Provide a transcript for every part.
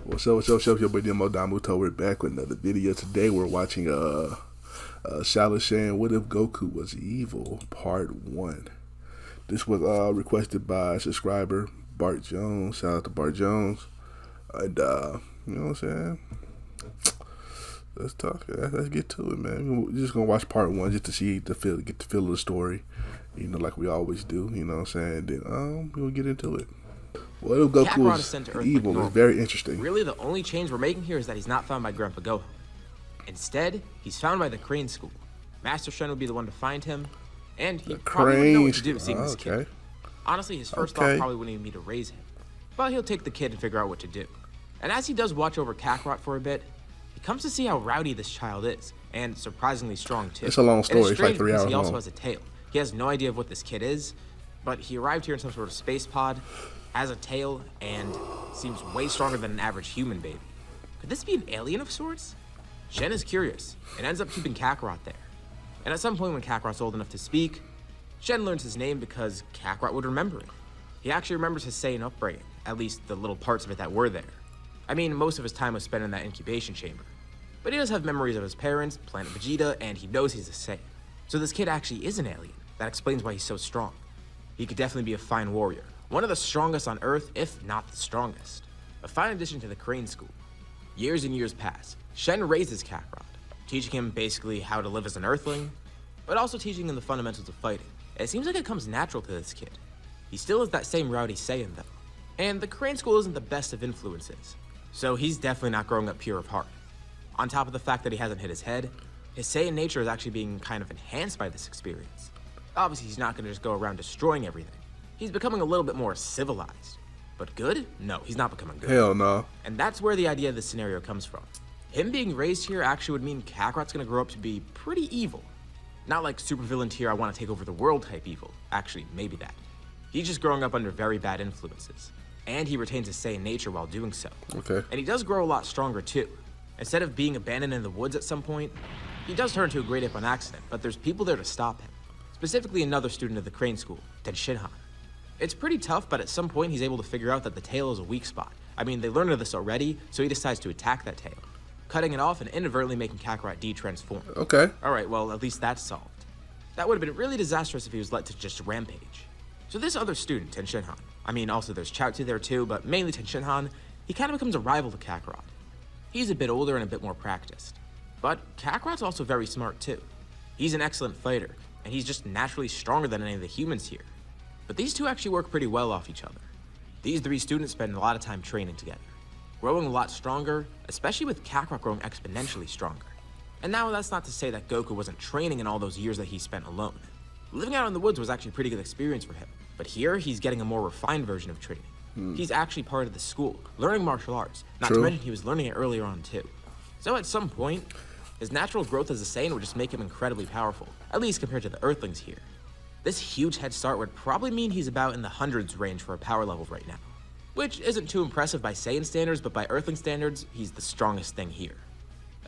What's up, your boy Domuto. We're back with another video. Today we're watching Saiyan What If Goku Was Evil, Part 1. This was requested by a subscriber, Bart Jones. Shout out to Bart Jones. And you know what I'm saying? Let's talk. Let's get to it, man. We're just gonna watch Part 1 just to see get the feel of the story. You know, like we always do. You know what I'm saying? Then we'll get into it. What if Goku was evil? Is very interesting. Really, the only change we're making here is that he's not found by Grandpa Gohan. Instead, he's found by the Crane School. Master Shen would be the one to find him, and he probably wouldn't know what to do seeing this kid. Honestly, his first thought probably wouldn't even be to raise him, but he'll take the kid and figure out what to do. And as he does watch over Kakarot for a bit, he comes to see how rowdy this child is, and surprisingly strong too. It's a long story. It's like 3 hours long. He also has a tail. He has no idea of what this kid is, but he arrived here in some sort of space pod, has a tail, and seems way stronger than an average human baby. Could this be an alien of sorts? Shen is curious and ends up keeping Kakarot there. And at some point when Kakarot's old enough to speak, Shen learns his name because Kakarot would remember it. He actually remembers his Saiyan upbringing, at least the little parts of it that were there. I mean, most of his time was spent in that incubation chamber. But he does have memories of his parents, Planet Vegeta, and he knows he's a Saiyan. So this kid actually is an alien. That explains why he's so strong. He could definitely be a fine warrior. One of the strongest on Earth, if not the strongest. A fine addition to the Crane School. Years and years pass. Shen raises Kakarot, teaching him basically how to live as an Earthling, but also teaching him the fundamentals of fighting. It seems like it comes natural to this kid. He still is that same rowdy Saiyan though. And the Crane School isn't the best of influences, so he's definitely not growing up pure of heart. On top of the fact that he hasn't hit his head, his Saiyan nature is actually being kind of enhanced by this experience. Obviously, he's not going to just go around destroying everything. He's becoming a little bit more civilized. But good? No, he's not becoming good. Hell no. And that's where the idea of this scenario comes from. Him being raised here actually would mean Kakarot's gonna grow up to be pretty evil. Not like supervillain tier, I want to take over the world type evil. Actually, maybe that. He's just growing up under very bad influences. And he retains his Saiyan nature while doing so. Okay. And he does grow a lot stronger too. Instead of being abandoned in the woods at some point, he does turn into a great ape on accident, but there's people there to stop him. Specifically another student of the Crane School, Tenshinhan. It's pretty tough, but at some point he's able to figure out that the tail is a weak spot. I mean, they learned of this already, so he decides to attack that tail, cutting it off and inadvertently making Kakarot de-transform. Okay. Alright, well, at least that's solved. That would have been really disastrous if he was let to just rampage. So this other student, Tenshinhan, I mean, also there's Chaozu there too, but mainly Tenshinhan, he kind of becomes a rival to Kakarot. He's a bit older and a bit more practiced. But Kakarot's also very smart too. He's an excellent fighter, and he's just naturally stronger than any of the humans here. But these two actually work pretty well off each other. These three students spend a lot of time training together, growing a lot stronger, especially with Kakarot growing exponentially stronger. And now that's not to say that Goku wasn't training in all those years that he spent alone. Living out in the woods was actually a pretty good experience for him, but here he's getting a more refined version of training. He's actually part of the school, learning martial arts, not to mention he was learning it earlier on too. So at some point, his natural growth as a Saiyan would just make him incredibly powerful, at least compared to the Earthlings here. This huge head start would probably mean he's about in the hundreds range for a power level right now. Which isn't too impressive by Saiyan standards, but by Earthling standards, he's the strongest thing here.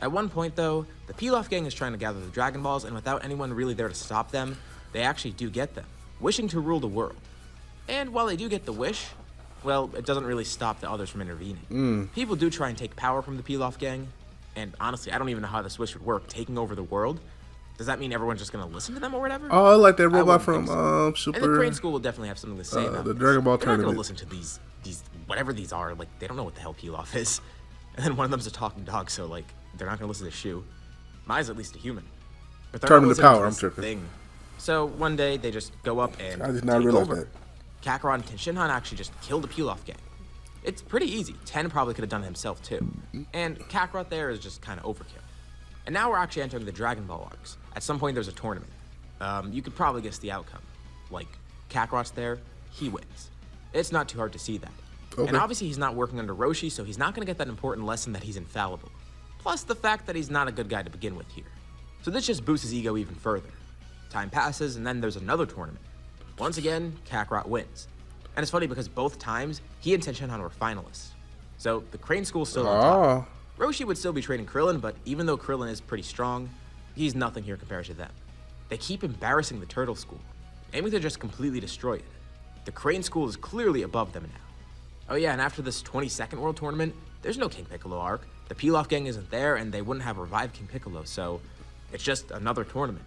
At one point though, the Pilaf gang is trying to gather the Dragon Balls, and without anyone really there to stop them, they actually do get them, wishing to rule the world. And while they do get the wish, well, it doesn't really stop the others from intervening. People do try and take power from the Pilaf gang, and honestly, I don't even know how this wish would work, taking over the world. Does that mean everyone's just gonna listen to them or whatever? Oh, I like that robot from Super. And the Crane School will definitely have something to say about the Dragon Ball They're not tournament. gonna listen to these whatever these are. Like, they don't know what the hell Pilaf is. And then one of them's a talking dog, so like they're not gonna listen to Shu. Mai's at least a human. But they're Tournament of power. I'm tripping. Thing. So one day they just go up and I did not take realize over. that. Kakarot and Tenshinhan actually just killed the Pilaf gang. It's pretty easy. Ten probably could have done it himself too. And Kakarot there is just kind of overkill. And now we're actually entering the Dragon Ball arcs. At some point there's a tournament. You could probably guess the outcome. Like, Kakarot's there, he wins. It's not too hard to see that. Okay. And obviously he's not working under Roshi, so he's not going to get that important lesson that he's infallible. Plus the fact that he's not a good guy to begin with here. So this just boosts his ego even further. Time passes, and then there's another tournament. Once again, Kakarot wins. And it's funny because both times, he and Tenshinhan were finalists. So the Crane School's still on top. Roshi would still be training Krillin, but even though Krillin is pretty strong, he's nothing here compared to them. They keep embarrassing the Turtle School, aiming to just completely destroy it. The Crane School is clearly above them now. Oh yeah, and after this 22nd World Tournament, There's no King Piccolo arc. The Pilaf gang isn't there, and they wouldn't have revived King Piccolo, so it's just another tournament.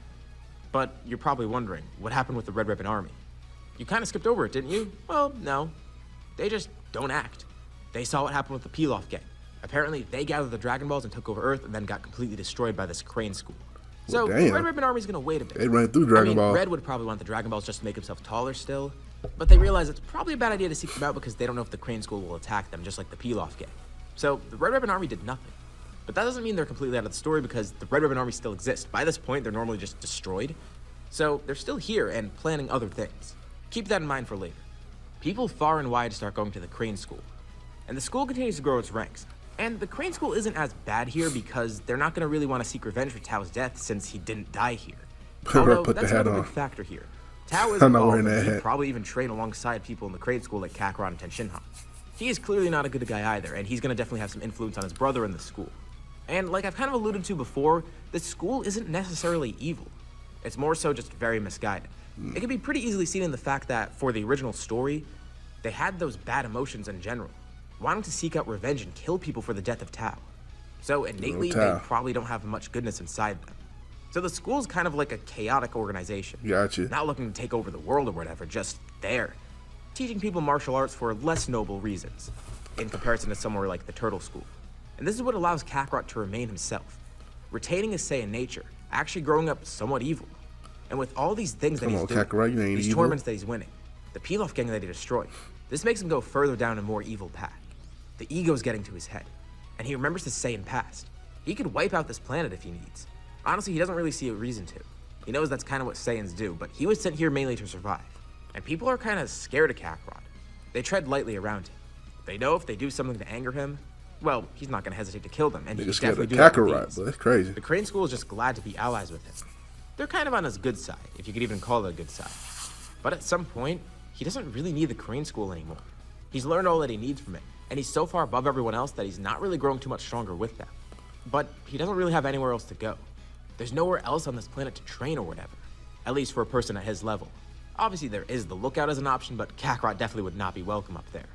But you're probably wondering, what happened with the Red Ribbon Army? You kind of skipped over it, didn't you? Well, no. They just don't act. They saw what happened with the Pilaf gang. Apparently, they gathered the Dragon Balls and took over Earth and then got completely destroyed by this Crane school. So, the Red Ribbon Army's gonna wait a bit. They ran through Dragon Ball. Red would probably want the Dragon Balls just to make himself taller still, but they realize it's probably a bad idea to seek them out because they don't know if the Crane school will attack them, just like the Pilaf gang. So, the Red Ribbon Army did nothing. But that doesn't mean they're completely out of the story because the Red Ribbon Army still exists. By this point, they're normally just destroyed. So, they're still here and planning other things. Keep that in mind for later. People far and wide start going to the Crane school, and the school continues to grow its ranks. And the Crane school isn't as bad here because they're not going to really want to seek revenge for Tao's death since he didn't die here. Although, that's another big factor here. Tao is involved, and he'd probably even train alongside people in the Crane school like Kakarot and Tenshinhan. He is clearly not a good guy either, and he's going to definitely have some influence on his brother in the school. And like I've kind of alluded to before, the school isn't necessarily evil. It's more so just very misguided. It can be pretty easily seen in the fact that, for the original story, they had those bad emotions in general, wanting to seek out revenge and kill people for the death of Tao. So innately, they probably don't have much goodness inside them. So the school's kind of like a chaotic organization. Gotcha. Not looking to take over the world or whatever, just there. Teaching people martial arts for less noble reasons, in comparison to somewhere like the Turtle School. And this is what allows Kakarot to remain himself, retaining his Saiyan nature, actually growing up somewhat evil. And with all these things that he's doing, Kakarot, you ain't these evil. tournaments that he's winning, the Pilaf gang that he destroyed, this makes him go further down a more evil path. The ego's getting to his head, and he remembers his Saiyan past. He could wipe out this planet if he needs. Honestly, he doesn't really see a reason to. He knows that's kind of what Saiyans do, but he was sent here mainly to survive. And people are kind of scared of Kakarot. They tread lightly around him. They know if they do something to anger him, well, he's not going to hesitate to kill them, and he's definitely doing that with Kakarot, but that's crazy. The Crane School is just glad to be allies with him. They're kind of on his good side, if you could even call it a good side. But at some point, he doesn't really need the Crane School anymore. He's learned all that he needs from it, and he's so far above everyone else that he's not really growing too much stronger with them. But he doesn't really have anywhere else to go. There's nowhere else on this planet to train or whatever, at least for a person at his level. Obviously there is the Lookout as an option, but Kakarot definitely would not be welcome up there,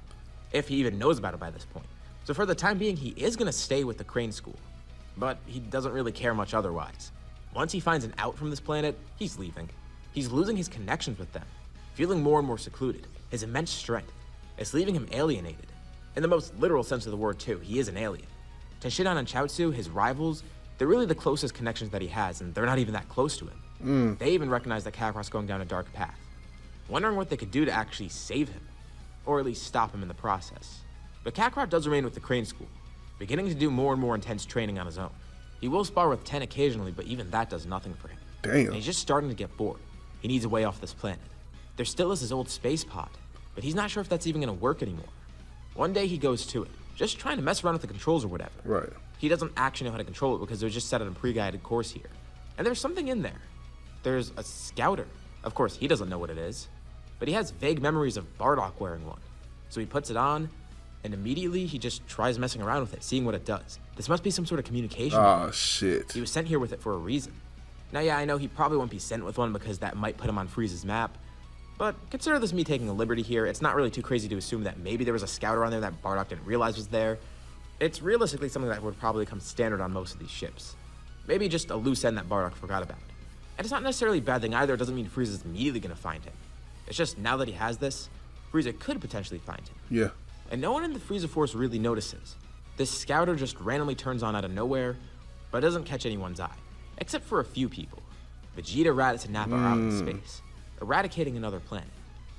if he even knows about it by this point. So for the time being, he is going to stay with the Crane School, but he doesn't really care much otherwise. Once he finds an out from this planet, he's leaving. He's losing his connections with them, feeling more and more secluded. His immense strength, it's leaving him alienated. In the most literal sense of the word too, he is an alien. Tenshinhan and Chaozu, his rivals, they're really the closest connections that he has, and they're not even that close to him. They even recognize that Kakarot's going down a dark path, wondering what they could do to actually save him, or at least stop him in the process. But Kakarot does remain with the Crane School, beginning to do more and more intense training on his own. He will spar with Ten occasionally, but even that does nothing for him. Damn. And he's just starting to get bored. He needs a way off this planet. There still is his old space pod, but he's not sure if that's even going to work anymore. One day he goes to it, just trying to mess around with the controls or whatever. Right. He doesn't actually know how to control it because it was just set on a pre-guided course here. And there's something in there. There's a scouter. Of course, he doesn't know what it is, but he has vague memories of Bardock wearing one. So he puts it on, and immediately he just tries messing around with it, seeing what it does. This must be some sort of communication. Oh, shit. He was sent here with it for a reason. Now, yeah, I know he probably won't be sent with one because that might put him on Frieza's map, but consider this me taking a liberty here. It's not really too crazy to assume that maybe there was a scouter on there that Bardock didn't realize was there. It's realistically something that would probably come standard on most of these ships. Maybe just a loose end that Bardock forgot about. And it's not necessarily a bad thing either. It doesn't mean Frieza's immediately going to find him. It's just now that he has this, Frieza could potentially find him. Yeah. And no one in the Frieza Force really notices. This scouter just randomly turns on out of nowhere, but doesn't catch anyone's eye, except for a few people. Vegeta, Raditz, and Nappa are out in space, eradicating another planet.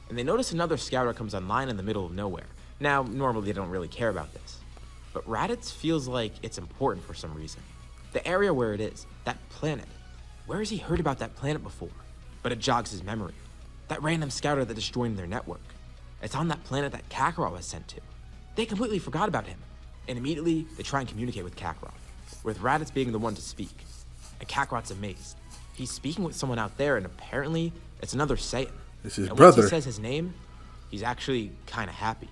And they notice another scouter comes online in the middle of nowhere. Now, normally they don't really care about this, but Raditz feels like it's important for some reason. The area where it is, that planet. Where has he heard about that planet before? But it jogs his memory. That random scouter that destroyed their network. It's on that planet that Kakarot was sent to. They completely forgot about him. And immediately, they try and communicate with Kakarot, with Raditz being the one to speak. And Kakarot's amazed. He's speaking with someone out there, and apparently, it's another Saiyan. It's his and brother. Once he says his name, he's actually kind of happy.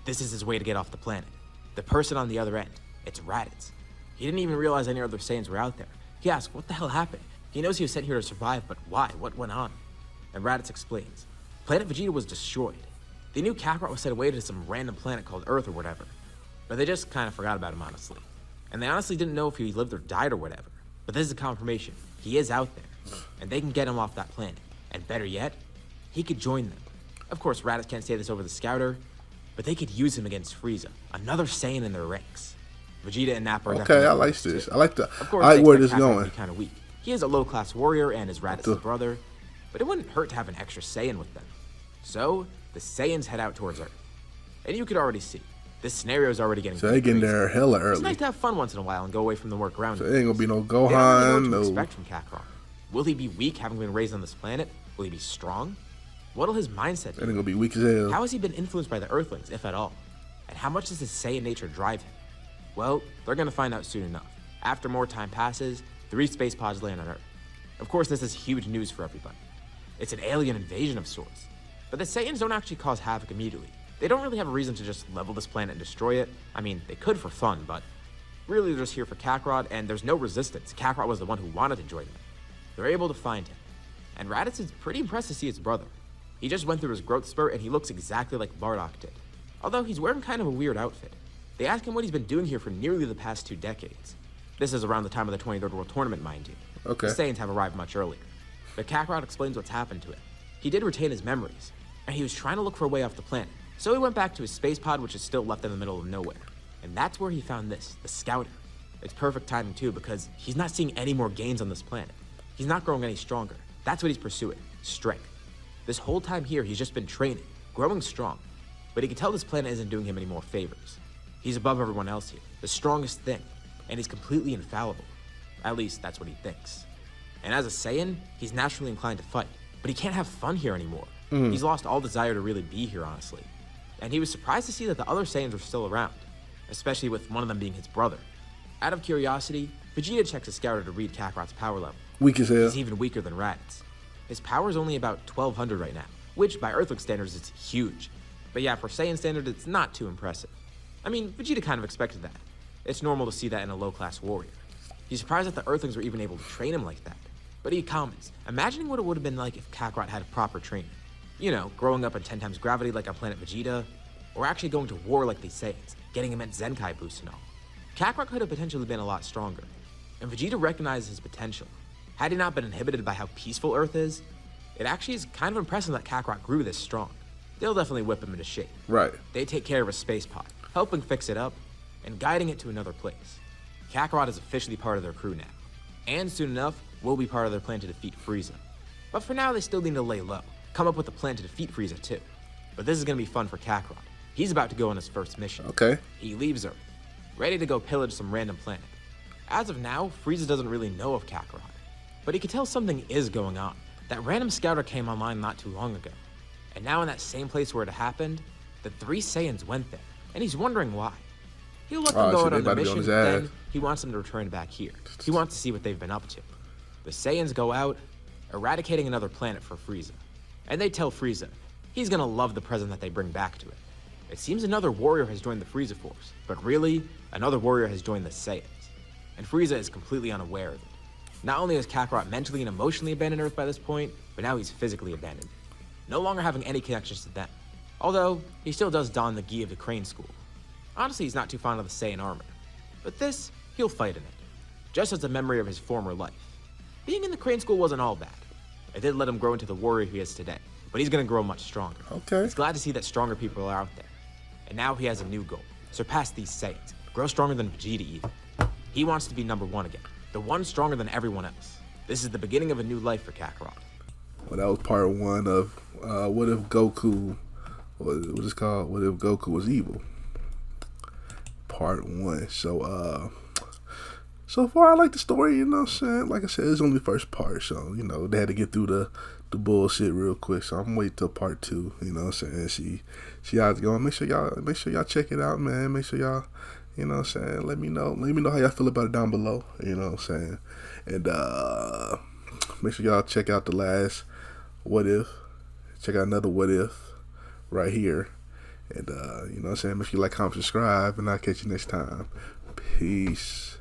This is his way to get off the planet. The person on the other end, it's Raditz. He didn't even realize any other Saiyans were out there. He asks, what the hell happened? He knows he was sent here to survive, but why? What went on? And Raditz explains. Planet Vegeta was destroyed. They knew Kakarot was sent away to some random planet called Earth or whatever. But they just kind of forgot about him, honestly. And they honestly didn't know if he lived or died or whatever. But this is a confirmation. He is out there. And they can get him off that planet. And better yet, he could join them. Of course, Raditz can't say this over the scouter, but they could use him against Frieza, another Saiyan in their ranks. Vegeta and Nappa are Okay, I like this. Too. I like Of course, I like where this is going. Kind of weak. He is a low-class warrior and is Raditz's brother, but it wouldn't hurt to have an extra Saiyan with them. So, the Saiyans head out towards Earth. And you could already see, this scenario is already getting so they getting there hella early. It's nice to have fun once in a while and go away from the work around so you. it ain't gonna be no They don't really know Gohan, what no... to expect from Kakarot. Will he be weak having been raised on this planet? Will he be strong? What'll his mindset be? It ain't gonna be weak as hell. How has he been influenced by the Earthlings, if at all? And how much does his Saiyan nature drive him? Well, they're gonna find out soon enough. After more time passes, 3 space pods land on Earth. Of course, this is huge news for everybody. It's an alien invasion of sorts. But the Saiyans don't actually cause havoc immediately. They don't really have a reason to just level this planet and destroy it. I mean, they could for fun, but really they're just here for Kakarot, and there's no resistance. Kakarot was the one who wanted to join them. They're able to find him. And Raditz is pretty impressed to see his brother. He just went through his growth spurt, and he looks exactly like Bardock did. Although he's wearing kind of a weird outfit. They ask him what he's been doing here for nearly the past 2 decades. This is around the time of the 23rd World Tournament, mind you. Okay. The Saiyans have arrived much earlier. But Kakarot explains what's happened to him. He did retain his memories, and he was trying to look for a way off the planet. So he went back to his space pod, which is still left in the middle of nowhere. And that's where he found this, the Scouter. It's perfect timing too, because he's not seeing any more gains on this planet. He's not growing any stronger. That's what he's pursuing, strength. This whole time here, he's just been training, growing strong. But he can tell this planet isn't doing him any more favors. He's above everyone else here, the strongest thing, and he's completely infallible. At least, that's what he thinks. And as a Saiyan, he's naturally inclined to fight, but he can't have fun here anymore. He's lost all desire to really be here, honestly. And he was surprised to see that the other Saiyans were still around, especially with one of them being his brother. Out of curiosity, Vegeta checks his scouter to read Kakarot's power level. Weak as hell. He's even weaker than Raditz. His power is only about 1200 right now, which by Earthling standards is huge. But yeah, for Saiyan standards, it's not too impressive. I mean, Vegeta kind of expected that. It's normal to see that in a low-class warrior. He's surprised that the Earthlings were even able to train him like that. But he comments, imagining what it would have been like if Kakarot had proper training. You know, growing up in 10 times gravity like on planet Vegeta, or actually going to war like these Saiyans, getting immense Zenkai boosts and all. Kakarot could have potentially been a lot stronger, and Vegeta recognizes his potential. Had he not been inhibited by how peaceful Earth is, it actually is kind of impressive that Kakarot grew this strong. They'll definitely whip him into shape. Right. They take care of his space pod, helping fix it up, and guiding it to another place. Kakarot is officially part of their crew now, and soon enough, will be part of their plan to defeat Frieza. But for now, they still need to lay low, come up with a plan to defeat Frieza too. But this is gonna be fun for Kakarot. He's about to go on his first mission. Okay. He leaves Earth, ready to go pillage some random planet. As of now, Frieza doesn't really know of Kakarot, but he can tell something is going on. That random scouter came online not too long ago, and now in that same place where it happened, the 3 Saiyans went there, and he's wondering why. He'll let them go out on their mission, but then he wants them to return back here. He wants to see what they've been up to. The Saiyans go out, eradicating another planet for Frieza. And they tell Frieza, he's gonna love the present that they bring back to it. It seems another warrior has joined the Frieza force, but really, another warrior has joined the Saiyans. And Frieza is completely unaware of it. Not only has Kakarot mentally and emotionally abandoned Earth by this point, but now he's physically abandoned. No longer having any connections to them. Although, he still does don the gi of the Crane School. Honestly, he's not too fond of the Saiyan armor. But this, he'll fight in it. Just as a memory of his former life. Being in the Crane School wasn't all bad. It did let him grow into the warrior he is today. But he's gonna grow much stronger. Okay. He's glad to see that stronger people are out there. And now he has a new goal. Surpass these Saiyans. Grow stronger than Vegeta even. He wants to be number 1 again. The one stronger than everyone else. This is the beginning of a new life for Kakarot. Well, that was part 1 of what if Goku, what is it called? What if Goku was evil? Part 1. So far I like the story, you know what I'm saying? Like I said, it's only the first part, so, you know, they had to get through the bullshit real quick. So I'm waiting till part 2, you know what I'm saying? See how it's going. Make sure y'all check it out, man. Make sure y'all, you know what I'm saying, let me know how y'all feel about it down below, you know what I'm saying? And make sure y'all check out the last What If. Check out another What If right here. And you know what I'm saying, make sure you like, comment, subscribe, and I'll catch you next time. Peace.